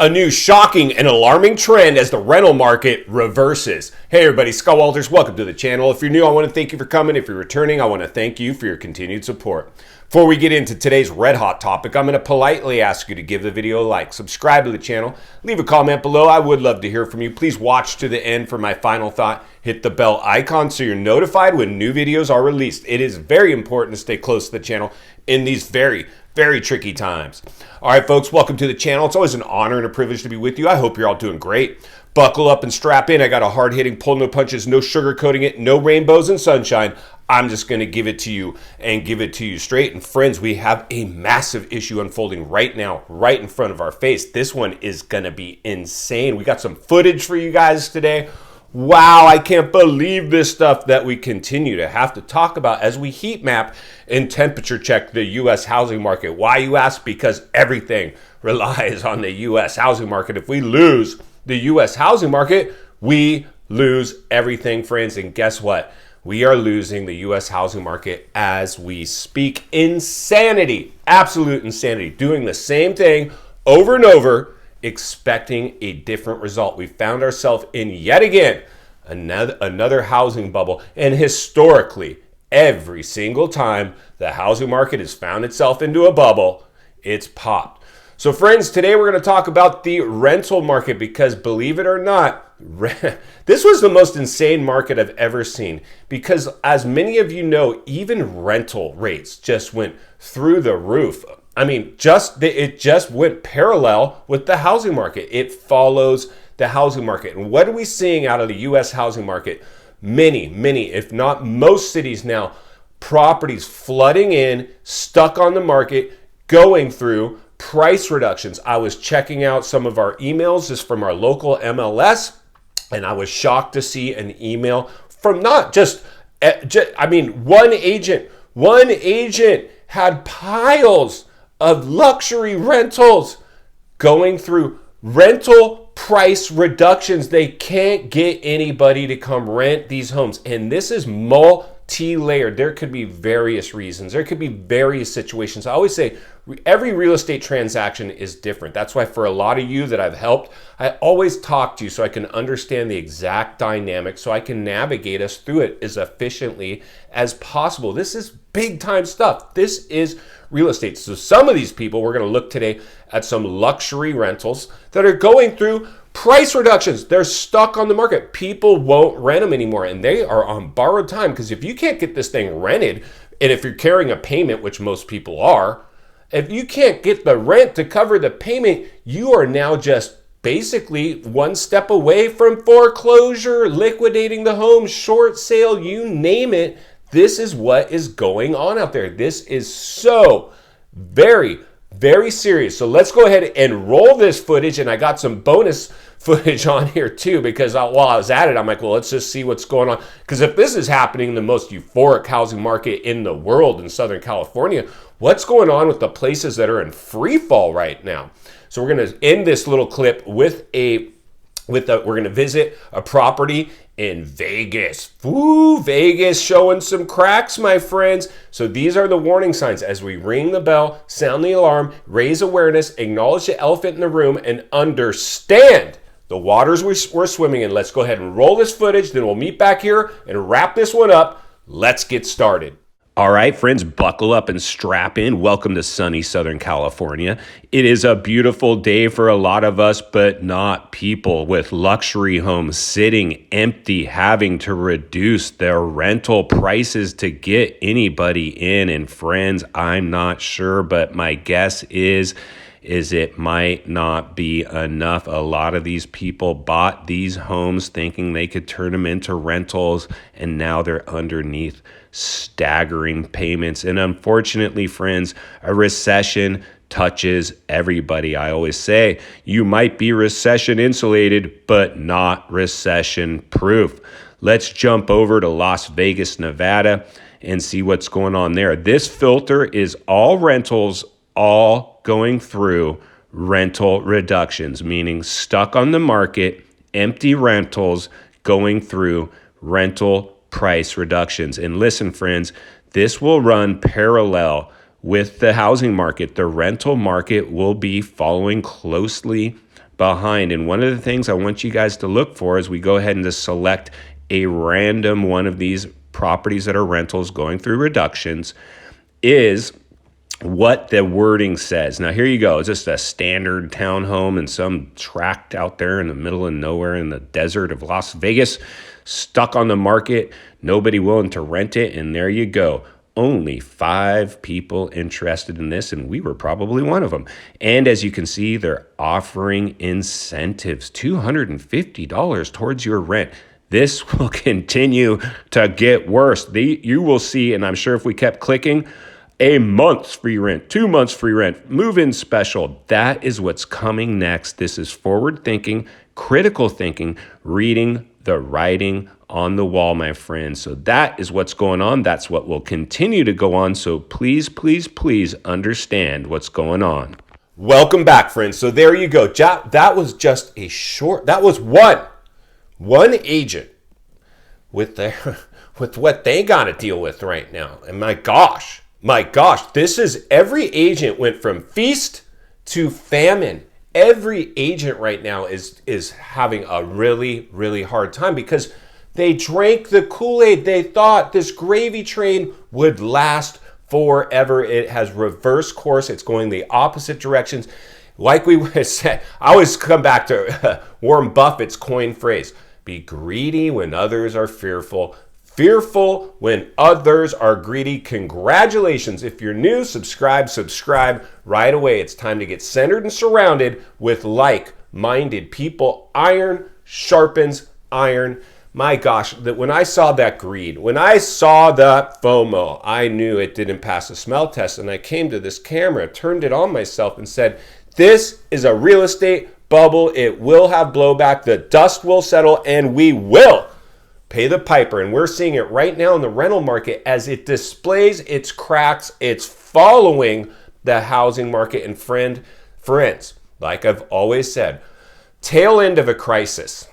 A new shocking and alarming trend as the rental market reverses. Hey everybody, Scott Walters, welcome to the channel. If you're new, I want to thank you for coming. If you're returning, I want to thank you for your continued support. Before we get into today's red hot topic, I'm going to politely ask you to give the video a like, subscribe to the channel, leave a comment below. I would love to hear from you. Please watch to the end for my final thought. Hit the bell icon so you're notified when new videos are released. It is very important to stay close to the channel in these very tricky times. All right, folks, welcome to the channel. It's always an honor and a privilege to be with you. I hope you're all doing great. Buckle up and strap in. I got a hard-hitting pull, no punches, no sugarcoating it, no rainbows and sunshine. I'm just going to give it to you and give it to you straight. And friends, we have a massive issue unfolding right now, right in front of our face. This one is going to be insane. We got some footage for you guys today. Wow, I can't believe this stuff that we continue to have to talk about as we heat map and temperature check the U.S. housing market. Why, you ask? Because everything relies on the U.S. housing market. If we lose the U.S. housing market, we lose everything, friends. And guess what? We are losing the U.S. housing market as we speak. Insanity, absolute insanity. Doing the same thing over and over, expecting a different result. We found ourselves in yet again another housing bubble. And historically, every single time the housing market has found itself into a bubble, it's popped. So friends, today we're going to talk about the rental market because, believe it or not, this was the most insane market I've ever seen, because as many of you know, even rental rates just went through the roof. I mean, it just went parallel with the housing market. It follows the housing market. And what are we seeing out of the U.S. housing market? Many, if not most cities now, properties flooding in, stuck on the market, going through price reductions. I was checking out some of our emails just from our local MLS, and I was shocked to see an email from not just one agent had piles of luxury rentals going through rental price reductions. They can't get anybody to come rent these homes. And this is multi-layered. There could be various reasons. There could be various situations. I always say every real estate transaction is different. That's why for a lot of you that I've helped, I always talk to you so I can understand the exact dynamic, so I can navigate us through it as efficiently as possible. This is big time stuff. This is real estate. So some of these people, we're going to look today at some luxury rentals that are going through price reductions. They're stuck on the market. People won't rent them anymore, and they are on borrowed time, because if you can't get this thing rented, and if you're carrying a payment, which most people are, if you can't get the rent to cover the payment, you are now just basically one step away from foreclosure, liquidating the home, short sale, you name it. This is what is going on out there. This is so very serious. So let's go ahead and roll this footage. And I got some bonus footage on here too, because while I was at it, I'm like, well, let's just see what's going on. Because if this is happening in the most euphoric housing market in the world in Southern California, what's going on with the places that are in free fall right now? So we're going to end this little clip we're going to visit a property in Vegas. Ooh, Vegas showing some cracks, my friends. So these are the warning signs as we ring the bell, sound the alarm, raise awareness, acknowledge the elephant in the room, and understand the waters we're swimming in. Let's go ahead and roll this footage. Then we'll meet back here and wrap this one up. Let's get started. All right, friends, buckle up and strap in. Welcome to sunny Southern California. It is a beautiful day for a lot of us, but not people with luxury homes sitting empty, having to reduce their rental prices to get anybody in. And friends, I'm not sure, but my guess is it might not be enough. A lot of these people bought these homes thinking they could turn them into rentals, and now they're underneath staggering payments. And unfortunately, friends, a recession touches everybody. I always say you might be recession insulated, but not recession proof. Let's jump over to Las Vegas, Nevada, and see what's going on there. This filter is all rentals, all going through rental reductions, meaning stuck on the market, empty rentals going through rental price reductions. And listen, friends, this will run parallel with the housing market. The rental market will be following closely behind. And one of the things I want you guys to look for as we go ahead and just select a random one of these properties that are rentals going through reductions is what the wording says. Now, here you go. It's just a standard townhome in some tract out there in the middle of nowhere in the desert of Las Vegas, stuck on the market, nobody willing to rent it, and there you go. Only 5 people interested in this, and we were probably one of them. And as you can see, they're offering incentives, $250 towards your rent. This will continue to get worse. You will see, and I'm sure if we kept clicking, a month's free rent, 2 months free rent, move-in special. That is what's coming next. This is forward thinking, critical thinking, reading the writing on the wall, my friends. So that is what's going on. That's what will continue to go on. So please, please, please understand what's going on. Welcome back, friends. So there you go. That was just a short, that was one agent with what they got to deal with right now. And my gosh, this is every agent went from feast to famine. Every agent right now is having a really, really hard time because they drank the Kool-Aid. They thought this gravy train would last forever. It has reversed course. It's going the opposite directions. Like we said, I always come back to Warren Buffett's coined phrase, be greedy when others are fearful. Fearful when others are greedy. Congratulations. If you're new, subscribe right away. It's time to get centered and surrounded with like-minded people. Iron sharpens iron. My gosh, that when I saw that greed, when I saw that FOMO, I knew it didn't pass the smell test. And I came to this camera, turned it on myself and said, this is a real estate bubble. It will have blowback. The dust will settle and we will pay the piper. And we're seeing it right now in the rental market as it displays its cracks. It's following the housing market. And friends, like I've always said, tail end of a crisis.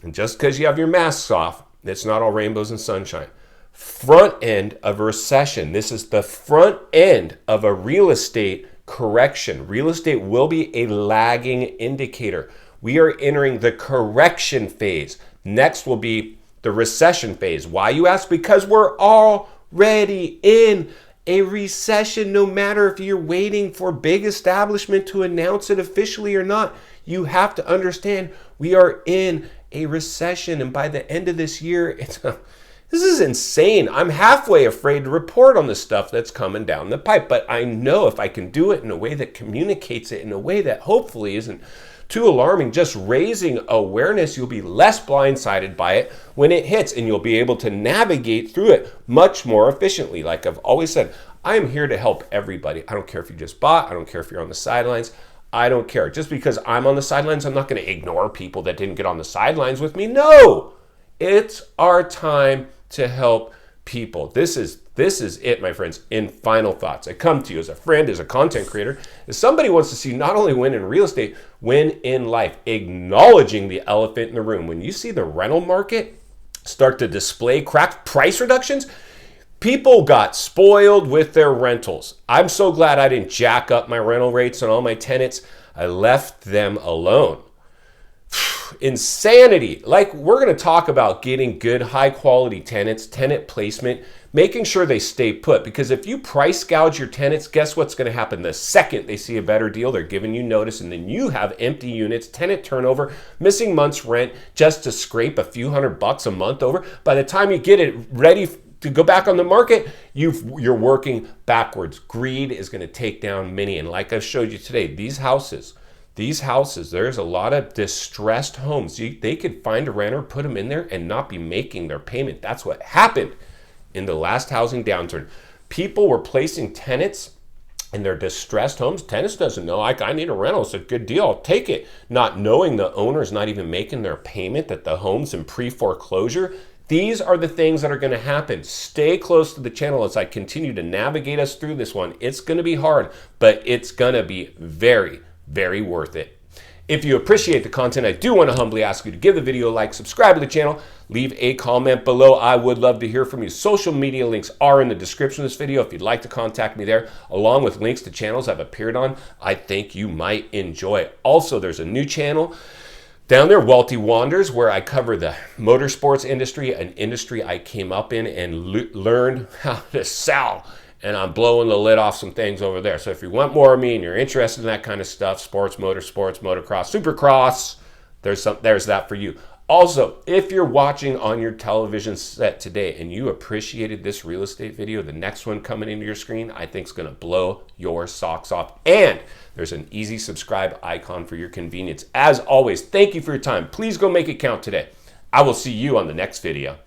And just because you have your masks off, it's not all rainbows and sunshine. Front end of a recession. This is the front end of a real estate correction. Real estate will be a lagging indicator. We are entering the correction phase. Next will be the recession phase. Why, you ask? Because we're already in a recession. No matter if you're waiting for big establishment to announce it officially or not, you have to understand we are in a recession. And by the end of this year, this is insane. I'm halfway afraid to report on the stuff that's coming down the pipe. But I know if I can do it in a way that communicates it in a way that hopefully isn't too alarming, just raising awareness, you'll be less blindsided by it when it hits, and you'll be able to navigate through it much more efficiently. Like I've always said, I am here to help everybody. I don't care if you just bought. I don't care if you're on the sidelines. I don't care. Just because I'm on the sidelines, I'm not going to ignore people that didn't get on the sidelines with me. No, it's our time to help people. This is it, my friends. In final thoughts, I come to you as a friend, as a content creator, as somebody who wants to see not only win in real estate, win in life, acknowledging the elephant in the room. When you see the rental market start to display cracked price reductions, people got spoiled with their rentals. I'm so glad I didn't jack up my rental rates on all my tenants. I left them alone. Insanity. Like, we're going to talk about getting good, high quality tenants, tenant placement, making sure they stay put. Because if you price gouge your tenants, guess what's going to happen? The second they see a better deal, they're giving you notice, and then you have empty units, tenant turnover, missing months rent just to scrape a few $100 a month over. By the time you get it ready to go back on the market, you're working backwards. Greed is going to take down many. And like I've showed you today, these houses, there's a lot of distressed homes. They could find a renter, put them in there, and not be making their payment. That's what happened in the last housing downturn. People were placing tenants in their distressed homes. Tenants doesn't know, I need a rental. It's a good deal. I'll take it. Not knowing the owner's not even making their payment, that the home's in pre-foreclosure. These are the things that are going to happen. Stay close to the channel as I continue to navigate us through this one. It's going to be hard, but it's going to be very, very worth it. If you appreciate the content, I do want to humbly ask you to give the video a like, subscribe to the channel, leave a comment below. I would love to hear from you. Social media links are in the description of this video if you'd like to contact me there, along with links to channels I've appeared on I think you might enjoy. Also, there's a new channel down there, Walty Wanders, where I cover the motorsports industry, an industry I came up in and learned how to sell. And I'm blowing the lid off some things over there. So if you want more of me and you're interested in that kind of stuff, sports, motorsports, motocross, supercross, there's that for you. Also, if you're watching on your television set today and you appreciated this real estate video, the next one coming into your screen, I think is going to blow your socks off. And there's an easy subscribe icon for your convenience. As always, thank you for your time. Please go make it count today. I will see you on the next video.